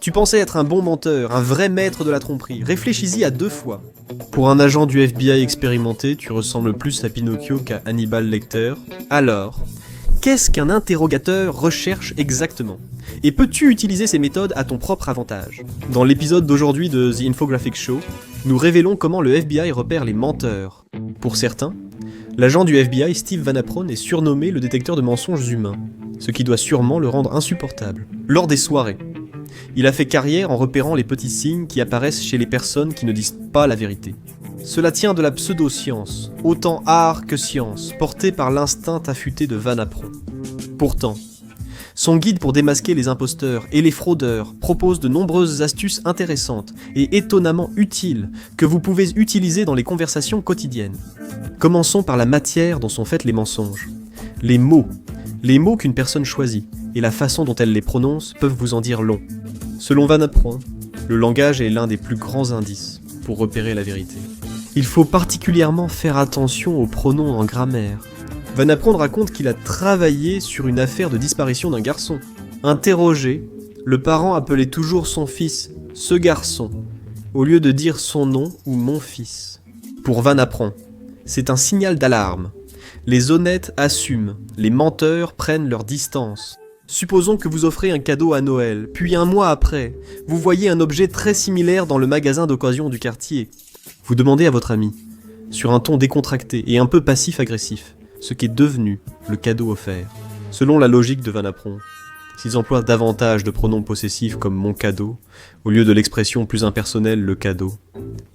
Tu pensais être un bon menteur, un vrai maître de la tromperie. Réfléchis-y à 2 fois. Pour un agent du FBI expérimenté, tu ressembles plus à Pinocchio qu'à Hannibal Lecter. Alors, qu'est-ce qu'un interrogateur recherche exactement? Et peux-tu utiliser ces méthodes à ton propre avantage? Dans l'épisode d'aujourd'hui de The Infographic Show, nous révélons comment le FBI repère les menteurs. Pour certains, l'agent du FBI Steve Van Apron est surnommé le détecteur de mensonges humains, ce qui doit sûrement le rendre insupportable. Lors des soirées, il a fait carrière en repérant les petits signes qui apparaissent chez les personnes qui ne disent pas la vérité. Cela tient de la pseudo-science, autant art que science, portée par l'instinct affûté de Van Apron. Pourtant, son guide pour démasquer les imposteurs et les fraudeurs propose de nombreuses astuces intéressantes et étonnamment utiles que vous pouvez utiliser dans les conversations quotidiennes. Commençons par la matière dont sont faits les mensonges. Les mots qu'une personne choisit et la façon dont elle les prononce peuvent vous en dire long. Selon Van Apron, le langage est l'un des plus grands indices pour repérer la vérité. Il faut particulièrement faire attention aux pronoms en grammaire. Van Apron raconte qu'il a travaillé sur une affaire de disparition d'un garçon. Interrogé, le parent appelait toujours son fils « ce garçon », au lieu de dire son nom ou « mon fils ». Pour Van Apron, c'est un signal d'alarme. Les honnêtes assument, les menteurs prennent leur distance. Supposons que vous offrez un cadeau à Noël, puis un mois après, vous voyez un objet très similaire dans le magasin d'occasion du quartier. Vous demandez à votre ami, sur un ton décontracté et un peu passif-agressif, ce qu'est devenu le cadeau offert. Selon la logique de Van Apron, s'ils emploient davantage de pronoms possessifs comme « mon cadeau », au lieu de l'expression plus impersonnelle « le cadeau »,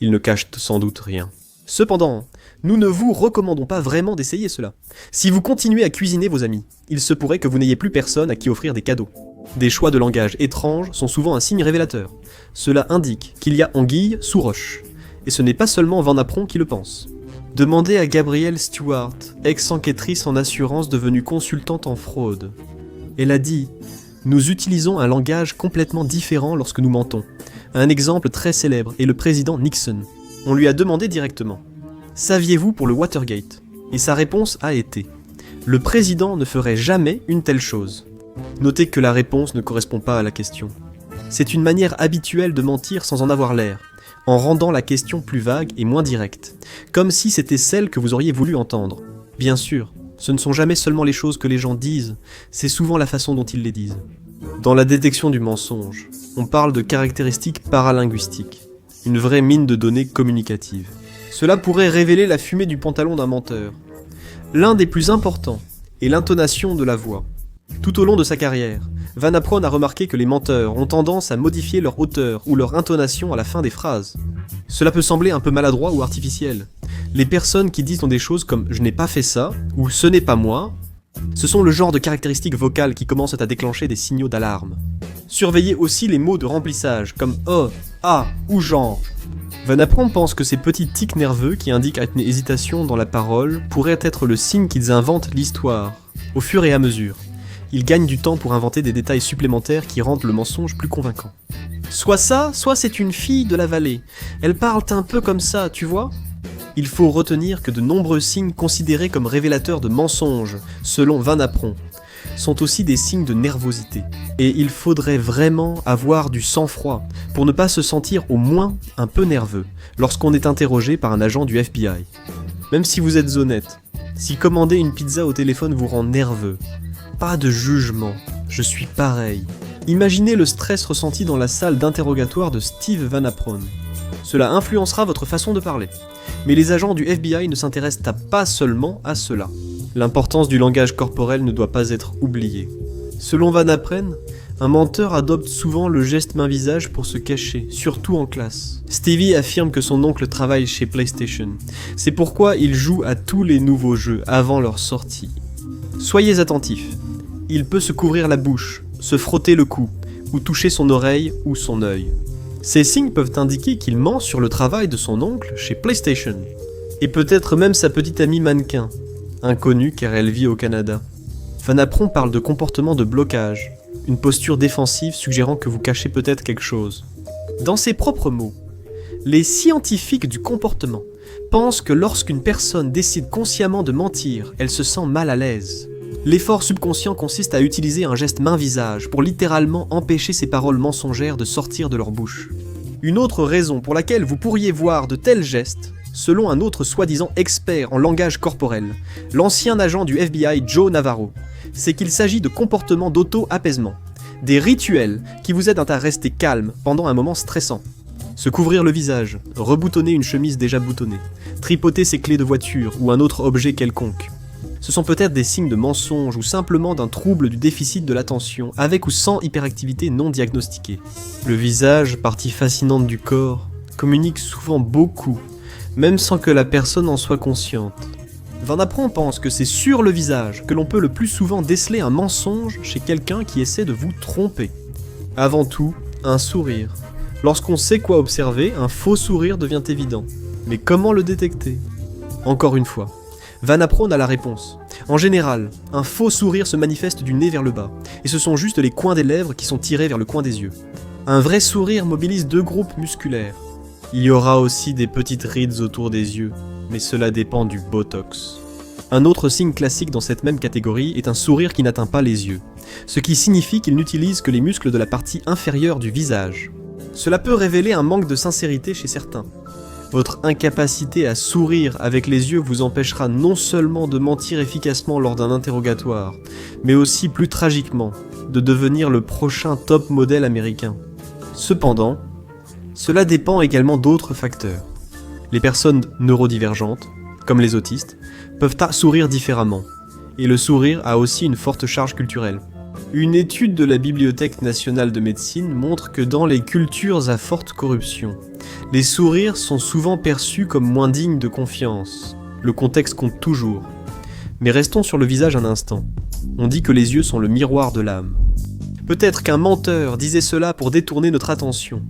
ils ne cachent sans doute rien. Cependant, nous ne vous recommandons pas vraiment d'essayer cela. Si vous continuez à cuisiner vos amis, il se pourrait que vous n'ayez plus personne à qui offrir des cadeaux. Des choix de langage étranges sont souvent un signe révélateur. Cela indique qu'il y a anguille sous roche. Et ce n'est pas seulement Van Apron qui le pense. Demandez à Gabrielle Stewart, ex-enquêtrice en assurance devenue consultante en fraude. Elle a dit « Nous utilisons un langage complètement différent lorsque nous mentons. » Un exemple très célèbre est le président Nixon. On lui a demandé directement « Saviez-vous pour le Watergate ?» Et sa réponse a été « Le président ne ferait jamais une telle chose. » Notez que la réponse ne correspond pas à la question. C'est une manière habituelle de mentir sans en avoir l'air, en rendant la question plus vague et moins directe, comme si c'était celle que vous auriez voulu entendre. Bien sûr, ce ne sont jamais seulement les choses que les gens disent, c'est souvent la façon dont ils les disent. Dans la détection du mensonge, on parle de caractéristiques paralinguistiques, une vraie mine de données communicatives. Cela pourrait révéler la fumée du pantalon d'un menteur. L'un des plus importants est l'intonation de la voix. Tout au long de sa carrière, Van Apron a remarqué que les menteurs ont tendance à modifier leur hauteur ou leur intonation à la fin des phrases. Cela peut sembler un peu maladroit ou artificiel. Les personnes qui disent des choses comme « je n'ai pas fait ça » ou « ce n'est pas moi », ce sont le genre de caractéristiques vocales qui commencent à déclencher des signaux d'alarme. Surveillez aussi les mots de remplissage comme « oh »,« ah » ou « genre ». Van Apron pense que ces petits tics nerveux qui indiquent une hésitation dans la parole pourraient être le signe qu'ils inventent l'histoire, au fur et à mesure. Ils gagnent du temps pour inventer des détails supplémentaires qui rendent le mensonge plus convaincant. Soit ça, soit c'est une fille de la vallée. Elle parle un peu comme ça, tu vois ? Il faut retenir que de nombreux signes considérés comme révélateurs de mensonges, selon Van Apron, sont aussi des signes de nervosité. Et il faudrait vraiment avoir du sang-froid pour ne pas se sentir au moins un peu nerveux lorsqu'on est interrogé par un agent du FBI. Même si vous êtes honnête, si commander une pizza au téléphone vous rend nerveux, pas de jugement, je suis pareil. Imaginez le stress ressenti dans la salle d'interrogatoire de Steve Van Apron. Cela influencera votre façon de parler. Mais les agents du FBI ne s'intéressent pas seulement à cela. L'importance du langage corporel ne doit pas être oubliée. Selon Van Apron, un menteur adopte souvent le geste main-visage pour se cacher, surtout en classe. Stevie affirme que son oncle travaille chez PlayStation. C'est pourquoi il joue à tous les nouveaux jeux avant leur sortie. Soyez attentifs. Il peut se couvrir la bouche, se frotter le cou, ou toucher son oreille ou son œil. Ces signes peuvent indiquer qu'il ment sur le travail de son oncle chez PlayStation. Et peut-être même sa petite amie mannequin, inconnue car elle vit au Canada. Van Apron parle de comportement de blocage, une posture défensive suggérant que vous cachez peut-être quelque chose. Dans ses propres mots, les scientifiques du comportement pensent que lorsqu'une personne décide consciemment de mentir, elle se sent mal à l'aise. L'effort subconscient consiste à utiliser un geste main-visage pour littéralement empêcher ces paroles mensongères de sortir de leur bouche. Une autre raison pour laquelle vous pourriez voir de tels gestes, selon un autre soi-disant expert en langage corporel, l'ancien agent du FBI Joe Navarro, c'est qu'il s'agit de comportements d'auto-apaisement, des rituels qui vous aident à rester calme pendant un moment stressant. Se couvrir le visage, reboutonner une chemise déjà boutonnée, tripoter ses clés de voiture ou un autre objet quelconque. Ce sont peut-être des signes de mensonge ou simplement d'un trouble du déficit de l'attention, avec ou sans hyperactivité non diagnostiquée. Le visage, partie fascinante du corps, communique souvent beaucoup, même sans que la personne en soit consciente. Van Apron pense que c'est sur le visage que l'on peut le plus souvent déceler un mensonge chez quelqu'un qui essaie de vous tromper. Avant tout, un sourire. Lorsqu'on sait quoi observer, un faux sourire devient évident. Mais comment le détecter ? Encore une fois, Van Apron a la réponse. En général, un faux sourire se manifeste du nez vers le bas, et ce sont juste les coins des lèvres qui sont tirés vers le coin des yeux. Un vrai sourire mobilise deux groupes musculaires. Il y aura aussi des petites rides autour des yeux, mais cela dépend du Botox. Un autre signe classique dans cette même catégorie est un sourire qui n'atteint pas les yeux, ce qui signifie qu'il n'utilise que les muscles de la partie inférieure du visage. Cela peut révéler un manque de sincérité chez certains. Votre incapacité à sourire avec les yeux vous empêchera non seulement de mentir efficacement lors d'un interrogatoire, mais aussi plus tragiquement, de devenir le prochain top modèle américain. Cependant, cela dépend également d'autres facteurs. Les personnes neurodivergentes, comme les autistes, peuvent sourire différemment, et le sourire a aussi une forte charge culturelle. Une étude de la Bibliothèque nationale de médecine montre que dans les cultures à forte corruption, les sourires sont souvent perçus comme moins dignes de confiance. Le contexte compte toujours. Mais restons sur le visage un instant. On dit que les yeux sont le miroir de l'âme. Peut-être qu'un menteur disait cela pour détourner notre attention,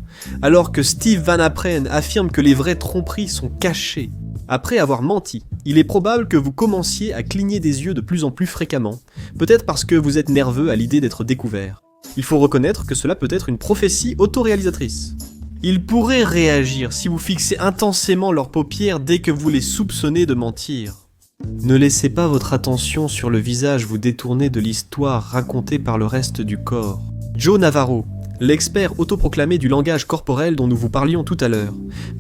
alors que Steve Van Apren affirme que les vraies tromperies sont cachées. Après avoir menti, il est probable que vous commenciez à cligner des yeux de plus en plus fréquemment, peut-être parce que vous êtes nerveux à l'idée d'être découvert. Il faut reconnaître que cela peut être une prophétie autoréalisatrice. Ils pourraient réagir si vous fixez intensément leurs paupières dès que vous les soupçonnez de mentir. Ne laissez pas votre attention sur le visage vous détourner de l'histoire racontée par le reste du corps. Joe Navarro, l'expert autoproclamé du langage corporel dont nous vous parlions tout à l'heure,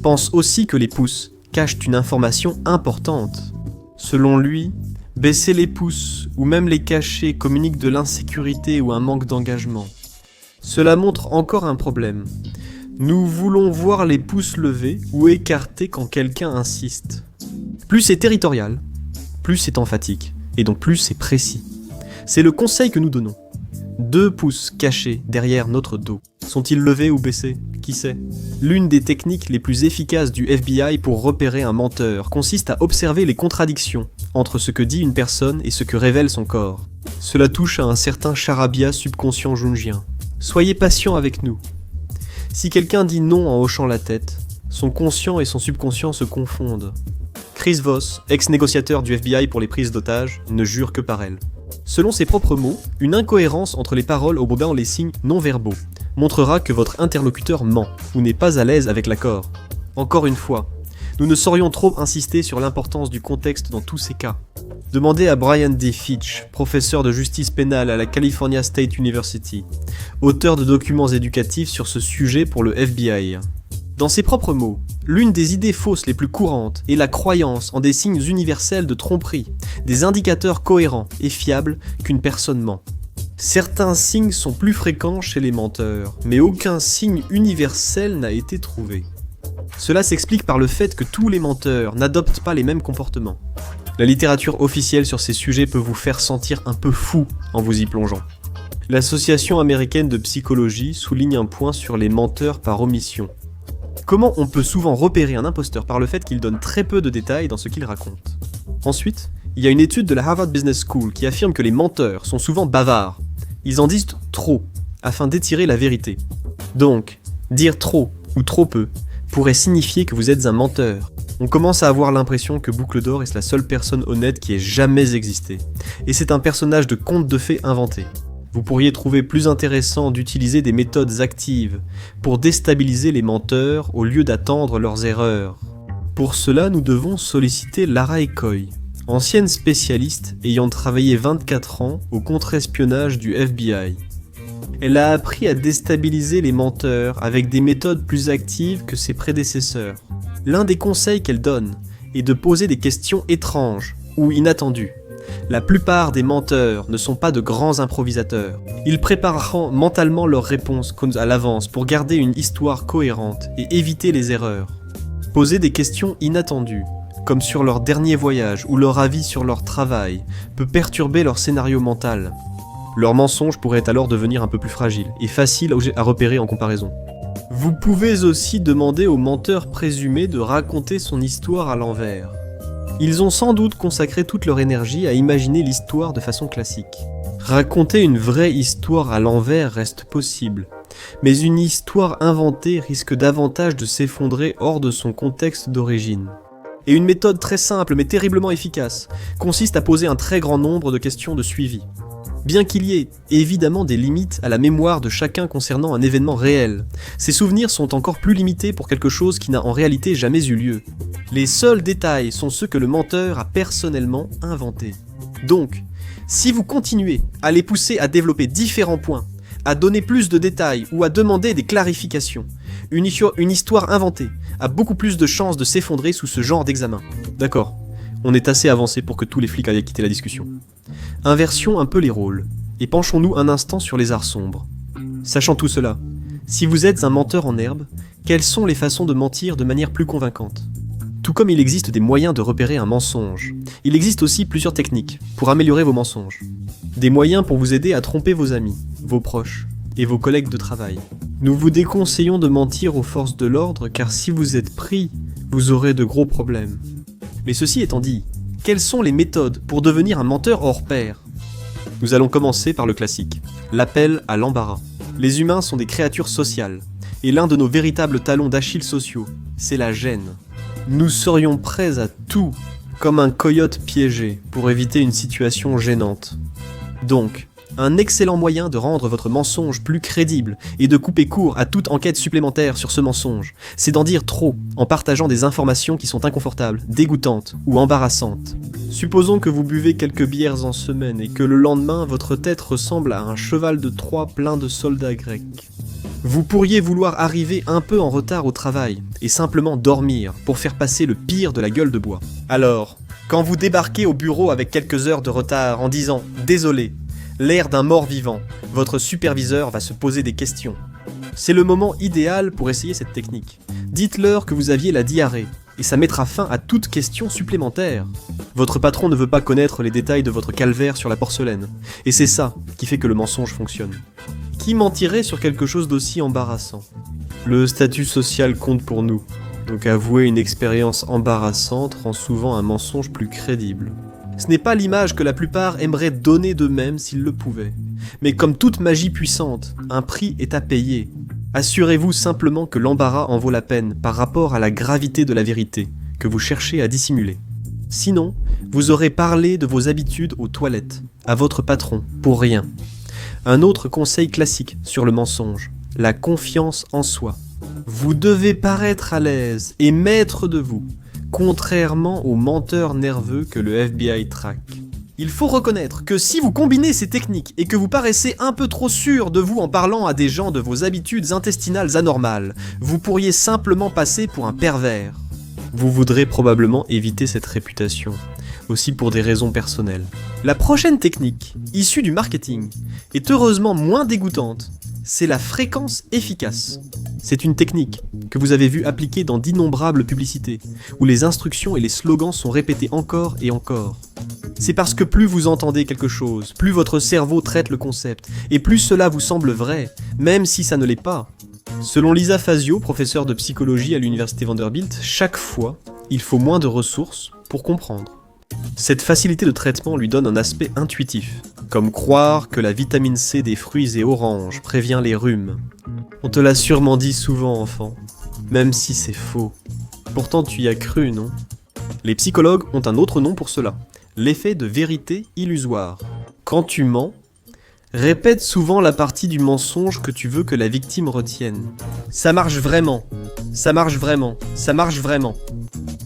pense aussi que les pouces cachent une information importante. Selon lui, baisser les pouces ou même les cacher communique de l'insécurité ou un manque d'engagement. Cela montre encore un problème. Nous voulons voir les pouces levés ou écartés quand quelqu'un insiste. Plus c'est territorial, plus c'est emphatique, et donc plus c'est précis. C'est le conseil que nous donnons. 2 pouces cachés derrière notre dos. Sont-ils levés ou baissés ? Qui sait ? L'une des techniques les plus efficaces du FBI pour repérer un menteur consiste à observer les contradictions entre ce que dit une personne et ce que révèle son corps. Cela touche à un certain charabia subconscient jungien. Soyez patient avec nous. Si quelqu'un dit non en hochant la tête, son conscient et son subconscient se confondent. Chris Voss, ex-négociateur du FBI pour les prises d'otages, ne jure que par elle. Selon ses propres mots, une incohérence entre les paroles ou dans les signes non-verbaux montrera que votre interlocuteur ment ou n'est pas à l'aise avec l'accord. Encore une fois, nous ne saurions trop insister sur l'importance du contexte dans tous ces cas. Demandez à Brian D. Fitch, professeur de justice pénale à la California State University, auteur de documents éducatifs sur ce sujet pour le FBI. Dans ses propres mots, l'une des idées fausses les plus courantes est la croyance en des signes universels de tromperie, des indicateurs cohérents et fiables qu'une personne ment. Certains signes sont plus fréquents chez les menteurs, mais aucun signe universel n'a été trouvé. Cela s'explique par le fait que tous les menteurs n'adoptent pas les mêmes comportements. La littérature officielle sur ces sujets peut vous faire sentir un peu fou en vous y plongeant. L'Association américaine de psychologie souligne un point sur les menteurs par omission. Comment on peut souvent repérer un imposteur par le fait qu'il donne très peu de détails dans ce qu'il raconte. Ensuite, il y a une étude de la Harvard Business School qui affirme que les menteurs sont souvent bavards. Ils en disent trop, afin d'étirer la vérité. Donc, dire trop ou trop peu pourrait signifier que vous êtes un menteur. On commence à avoir l'impression que Boucle d'Or est la seule personne honnête qui ait jamais existé. Et c'est un personnage de conte de fées inventé. Vous pourriez trouver plus intéressant d'utiliser des méthodes actives pour déstabiliser les menteurs au lieu d'attendre leurs erreurs. Pour cela, nous devons solliciter Lara Ecoy, ancienne spécialiste ayant travaillé 24 ans au contre-espionnage du FBI. Elle a appris à déstabiliser les menteurs avec des méthodes plus actives que ses prédécesseurs. L'un des conseils qu'elle donne est de poser des questions étranges ou inattendues. La plupart des menteurs ne sont pas de grands improvisateurs. Ils prépareront mentalement leurs réponses à l'avance pour garder une histoire cohérente et éviter les erreurs. Poser des questions inattendues, comme sur leur dernier voyage ou leur avis sur leur travail, peut perturber leur scénario mental. Leur mensonge pourrait alors devenir un peu plus fragile et facile à repérer en comparaison. Vous pouvez aussi demander au menteur présumé de raconter son histoire à l'envers. Ils ont sans doute consacré toute leur énergie à imaginer l'histoire de façon classique. Raconter une vraie histoire à l'envers reste possible, mais une histoire inventée risque davantage de s'effondrer hors de son contexte d'origine. Et une méthode très simple mais terriblement efficace consiste à poser un très grand nombre de questions de suivi. Bien qu'il y ait évidemment des limites à la mémoire de chacun concernant un événement réel, ces souvenirs sont encore plus limités pour quelque chose qui n'a en réalité jamais eu lieu. Les seuls détails sont ceux que le menteur a personnellement inventés. Donc, si vous continuez à les pousser à développer différents points, à donner plus de détails ou à demander des clarifications, une histoire inventée a beaucoup plus de chances de s'effondrer sous ce genre d'examen. D'accord, on est assez avancé pour que tous les flics aient quitté la discussion. Inversions un peu les rôles, et penchons-nous un instant sur les arts sombres. Sachant tout cela, si vous êtes un menteur en herbe, quelles sont les façons de mentir de manière plus convaincante ? Tout comme il existe des moyens de repérer un mensonge, il existe aussi plusieurs techniques pour améliorer vos mensonges. Des moyens pour vous aider à tromper vos amis, vos proches et vos collègues de travail. Nous vous déconseillons de mentir aux forces de l'ordre car si vous êtes pris, vous aurez de gros problèmes. Mais ceci étant dit, quelles sont les méthodes pour devenir un menteur hors pair ? Nous allons commencer par le classique, l'appel à l'embarras. Les humains sont des créatures sociales, et l'un de nos véritables talons d'Achille sociaux, c'est la gêne. Nous serions prêts à tout, comme un coyote piégé, pour éviter une situation gênante. Donc, un excellent moyen de rendre votre mensonge plus crédible et de couper court à toute enquête supplémentaire sur ce mensonge, c'est d'en dire trop en partageant des informations qui sont inconfortables, dégoûtantes ou embarrassantes. Supposons que vous buvez quelques bières en semaine et que le lendemain votre tête ressemble à un cheval de Troie plein de soldats grecs. Vous pourriez vouloir arriver un peu en retard au travail et simplement dormir pour faire passer le pire de la gueule de bois. Alors, quand vous débarquez au bureau avec quelques heures de retard en disant « Désolé », l'air d'un mort-vivant, votre superviseur va se poser des questions. C'est le moment idéal pour essayer cette technique. Dites-leur que vous aviez la diarrhée, et ça mettra fin à toute question supplémentaire. Votre patron ne veut pas connaître les détails de votre calvaire sur la porcelaine, et c'est ça qui fait que le mensonge fonctionne. Qui mentirait sur quelque chose d'aussi embarrassant ? Le statut social compte pour nous, donc avouer une expérience embarrassante rend souvent un mensonge plus crédible. Ce n'est pas l'image que la plupart aimeraient donner d'eux-mêmes s'ils le pouvaient. Mais comme toute magie puissante, un prix est à payer. Assurez-vous simplement que l'embarras en vaut la peine par rapport à la gravité de la vérité que vous cherchez à dissimuler. Sinon, vous aurez parlé de vos habitudes aux toilettes, à votre patron, pour rien. Un autre conseil classique sur le mensonge, la confiance en soi. Vous devez paraître à l'aise et maître de vous, contrairement aux menteurs nerveux que le FBI traque. Il faut reconnaître que si vous combinez ces techniques et que vous paraissez un peu trop sûr de vous en parlant à des gens de vos habitudes intestinales anormales, vous pourriez simplement passer pour un pervers. Vous voudrez probablement éviter cette réputation, aussi pour des raisons personnelles. La prochaine technique, issue du marketing, est heureusement moins dégoûtante. C'est la fréquence efficace. C'est une technique que vous avez vue appliquée dans d'innombrables publicités, où les instructions et les slogans sont répétés encore et encore. C'est parce que plus vous entendez quelque chose, plus votre cerveau traite le concept, et plus cela vous semble vrai, même si ça ne l'est pas. Selon Lisa Fazio, professeure de psychologie à l'université Vanderbilt, chaque fois, il faut moins de ressources pour comprendre. Cette facilité de traitement lui donne un aspect intuitif, comme croire que la vitamine C des fruits et oranges prévient les rhumes. On te l'a sûrement dit souvent, enfant, même si c'est faux. Pourtant tu y as cru, non ? Les psychologues ont un autre nom pour cela, l'effet de vérité illusoire. Quand tu mens, répète souvent la partie du mensonge que tu veux que la victime retienne. Ça marche vraiment, ça marche vraiment, ça marche vraiment.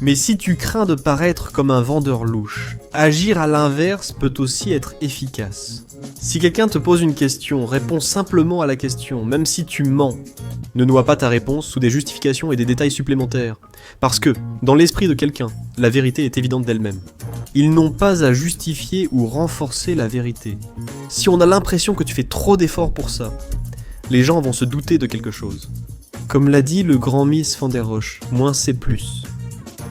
Mais si tu crains de paraître comme un vendeur louche, agir à l'inverse peut aussi être efficace. Si quelqu'un te pose une question, réponds simplement à la question, même si tu mens. Ne noie pas ta réponse sous des justifications et des détails supplémentaires. Parce que, dans l'esprit de quelqu'un, la vérité est évidente d'elle-même. Ils n'ont pas à justifier ou renforcer la vérité. Si on a l'impression que tu fais trop d'efforts pour ça, les gens vont se douter de quelque chose. Comme l'a dit le grand Miss Van der Rohe, moins c'est plus.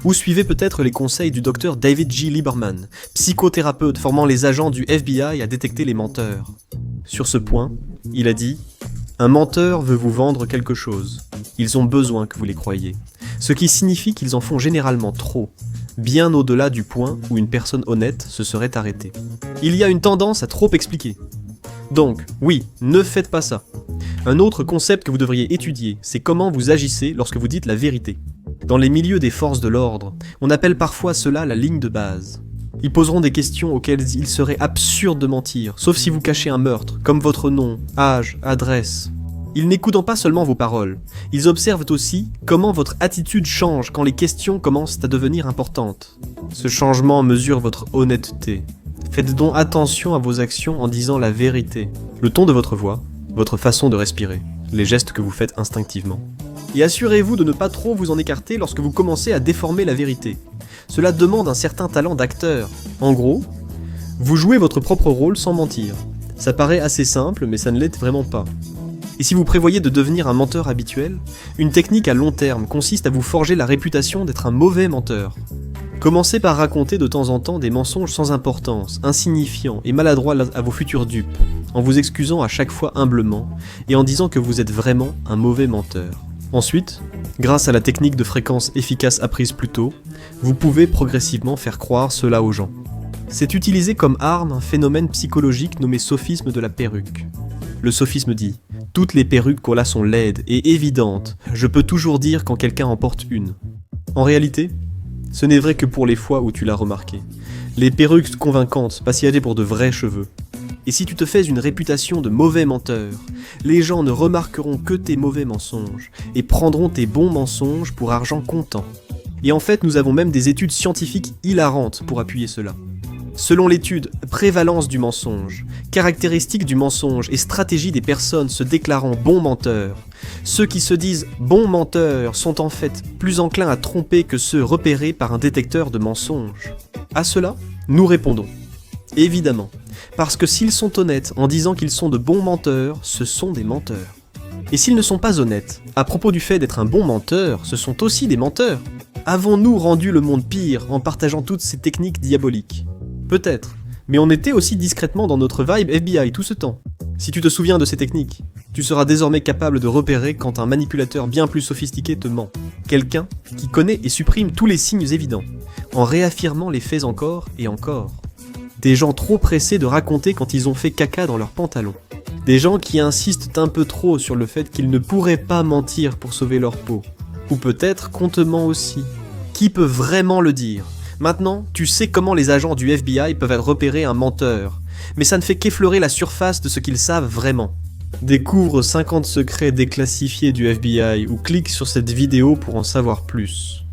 Ou suivez peut-être les conseils du docteur David J. Lieberman, psychothérapeute formant les agents du FBI à détecter les menteurs. Sur ce point, il a dit « Un menteur veut vous vendre quelque chose. Ils ont besoin que vous les croyiez. Ce qui signifie qu'ils en font généralement trop, bien au-delà du point où une personne honnête se serait arrêtée. Il y a une tendance à trop expliquer. Donc, oui, ne faites pas ça. Un autre concept que vous devriez étudier, c'est comment vous agissez lorsque vous dites la vérité. Dans les milieux des forces de l'ordre, on appelle parfois cela la ligne de base. Ils poseront des questions auxquelles il serait absurde de mentir, sauf si vous cachez un meurtre, comme votre nom, âge, adresse. Ils n'écoutent pas seulement vos paroles, ils observent aussi comment votre attitude change quand les questions commencent à devenir importantes. Ce changement mesure votre honnêteté. Faites donc attention à vos actions en disant la vérité. Le ton de votre voix, votre façon de respirer, les gestes que vous faites instinctivement. Et assurez-vous de ne pas trop vous en écarter lorsque vous commencez à déformer la vérité. Cela demande un certain talent d'acteur. En gros, vous jouez votre propre rôle sans mentir. Ça paraît assez simple, mais ça ne l'est vraiment pas. Et si vous prévoyez de devenir un menteur habituel, une technique à long terme consiste à vous forger la réputation d'être un mauvais menteur. Commencez par raconter de temps en temps des mensonges sans importance, insignifiants et maladroits à vos futurs dupes, en vous excusant à chaque fois humblement et en disant que vous êtes vraiment un mauvais menteur. Ensuite, grâce à la technique de fréquence efficace apprise plus tôt, vous pouvez progressivement faire croire cela aux gens. C'est utilisé comme arme un phénomène psychologique nommé sophisme de la perruque. Le sophisme dit « Toutes les perruques qu'on a sont laides et évidentes, je peux toujours dire quand quelqu'un en porte une. » En réalité, ce n'est vrai que pour les fois où tu l'as remarqué. Les perruques convaincantes passent pour de vrais cheveux. Et si tu te fais une réputation de mauvais menteur, les gens ne remarqueront que tes mauvais mensonges et prendront tes bons mensonges pour argent comptant. Et en fait, nous avons même des études scientifiques hilarantes pour appuyer cela. Selon l'étude « Prévalence du mensonge », caractéristiques du mensonge et stratégie des personnes se déclarant bons menteurs, ceux qui se disent bons menteurs sont en fait plus enclins à tromper que ceux repérés par un détecteur de mensonges. À cela, nous répondons « Évidemment ». Parce que s'ils sont honnêtes en disant qu'ils sont de bons menteurs, ce sont des menteurs. Et s'ils ne sont pas honnêtes, à propos du fait d'être un bon menteur, ce sont aussi des menteurs. Avons-nous rendu le monde pire en partageant toutes ces techniques diaboliques ? Peut-être, mais on était aussi discrètement dans notre vibe FBI tout ce temps. Si tu te souviens de ces techniques, tu seras désormais capable de repérer quand un manipulateur bien plus sophistiqué te ment. Quelqu'un qui connaît et supprime tous les signes évidents, en réaffirmant les faits encore et encore. Des gens trop pressés de raconter quand ils ont fait caca dans leurs pantalons. Des gens qui insistent un peu trop sur le fait qu'ils ne pourraient pas mentir pour sauver leur peau. Ou peut-être qu'on te ment aussi. Qui peut vraiment le dire ? Maintenant, tu sais comment les agents du FBI peuvent repérer un menteur. Mais ça ne fait qu'effleurer la surface de ce qu'ils savent vraiment. Découvre 50 secrets déclassifiés du FBI ou clique sur cette vidéo pour en savoir plus.